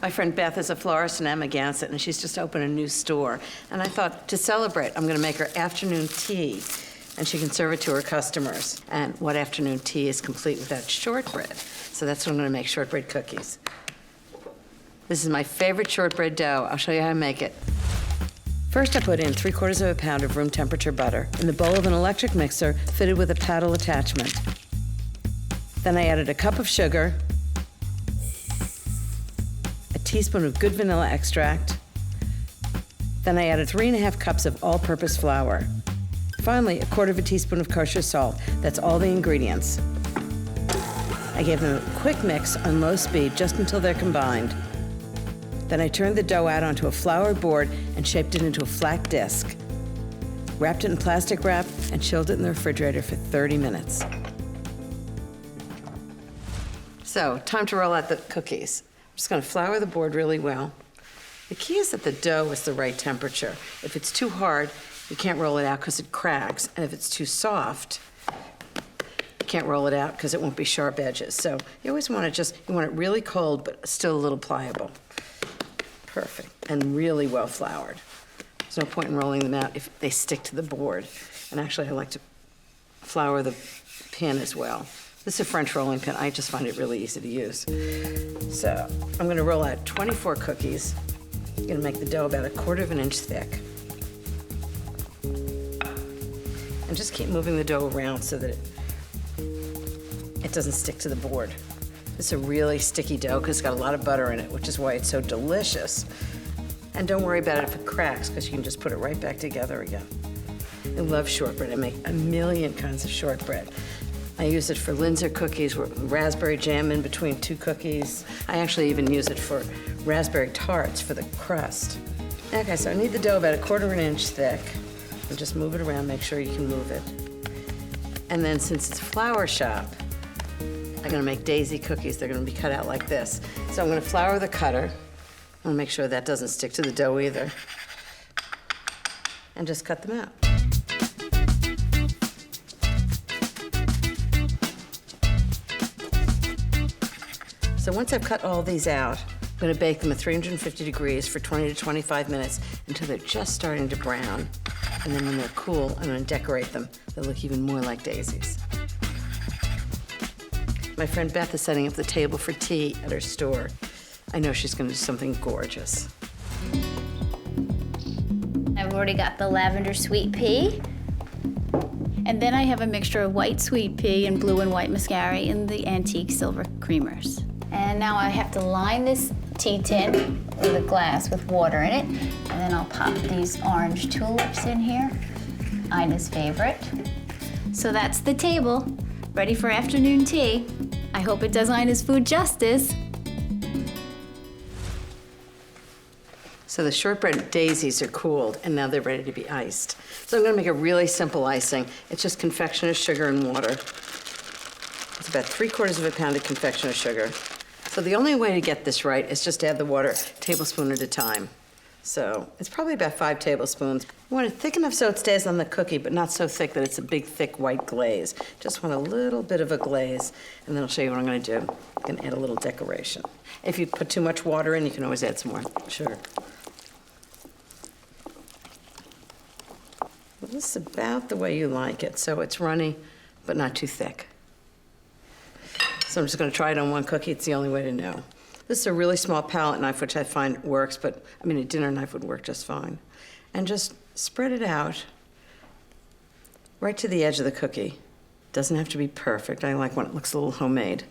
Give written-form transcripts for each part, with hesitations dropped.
My friend Beth is a florist in Amagansett, and she's just opened a new store. And I thought, to celebrate, I'm gonna make her afternoon tea, and she can serve it to her customers. And what afternoon tea is complete without shortbread? So that's what I'm gonna make, shortbread cookies. This is my favorite shortbread dough. I'll show you how to make it. First, I put in 3/4 of a pound of room temperature butter in the bowl of an electric mixer fitted with a paddle attachment. Then I added a cup of sugar, a teaspoon of good vanilla extract. Then I added 3½ cups of all-purpose flour. Finally, 1/4 teaspoon of kosher salt. That's all the ingredients. I gave them a quick mix on low speed just until they're combined. Then I turned the dough out onto a flour board and shaped it into a flat disc. Wrapped it in plastic wrap and chilled it in the refrigerator for 30 minutes. So, time to roll out the cookies. I'm just gonna flour the board really well. The key is that the dough is the right temperature. If it's too hard, you can't roll it out because it cracks. And if it's too soft, you can't roll it out because it won't be sharp edges. So you always want you want it really cold, but still a little pliable. Perfect, and really well floured. There's no point in rolling them out if they stick to the board. And actually, I like to flour the pin as well. This is a French rolling pin. I just find it really easy to use. So I'm gonna roll out 24 cookies. I'm gonna make the dough about 1/4 inch thick. And just keep moving the dough around so that it doesn't stick to the board. It's a really sticky dough because it's got a lot of butter in it, which is why it's so delicious. And don't worry about it if it cracks, because you can just put it right back together again. I love shortbread. I make a million kinds of shortbread. I use it for Linzer cookies with raspberry jam in between 2 cookies. I actually even use it for raspberry tarts for the crust. Okay, so I need the dough about 1/4 inch thick. And just move it around, make sure you can move it. And then since it's flour shop, I'm gonna make daisy cookies. They're gonna be cut out like this. So I'm gonna flour the cutter. I'm gonna make sure that doesn't stick to the dough either. And just cut them out. So once I've cut all these out, I'm gonna bake them at 350 degrees for 20 to 25 minutes until they're just starting to brown. And then when they're cool, I'm gonna decorate them. They'll look even more like daisies. My friend Beth is setting up the table for tea at her store. I know she's gonna do something gorgeous. I've already got the lavender sweet pea. And then I have a mixture of white sweet pea and blue and white mascara in the antique silver creamers. And now I have to line this tea tin with a glass with water in it. And then I'll pop these orange tulips in here, Ina's favorite. So that's the table, ready for afternoon tea. I hope it does Ina's food justice. So the shortbread daisies are cooled, and now they're ready to be iced. So I'm gonna make a really simple icing. It's just confectioner's sugar and water. It's about 3/4 of a pound of confectioner's sugar. So the only way to get this right is just add the water a tablespoon at a time. So it's probably about 5 tablespoons. You want it thick enough so it stays on the cookie, but not so thick that it's a big, thick white glaze. Just want a little bit of a glaze, and then I'll show you what I'm gonna do. I'm gonna add a little decoration. If you put too much water in, you can always add some more sugar. Well, this is about the way you like it, so it's runny, but not too thick. So I'm just gonna try it on one cookie. It's the only way to know. This is a really small palette knife, which I find works, but I mean, a dinner knife would work just fine. And just spread it out right to the edge of the cookie. Doesn't have to be perfect. I like when it looks a little homemade.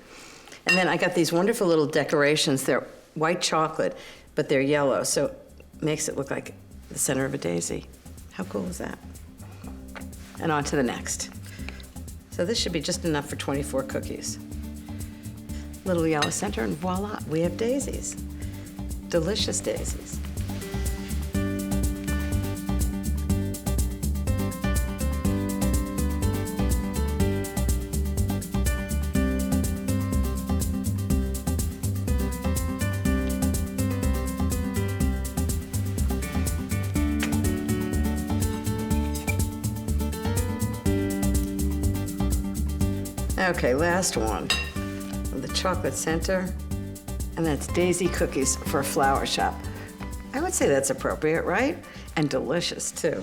And then I got these wonderful little decorations. They're white chocolate, but they're yellow, so it makes it look like the center of a daisy. How cool is that? And on to the next. So this should be just enough for 24 cookies. Little yellow center, and voila, we have daisies. Delicious daisies. Okay, last one. With the chocolate center. And that's Daisy cookies for a flower shop. I would say that's appropriate, right? And delicious, too.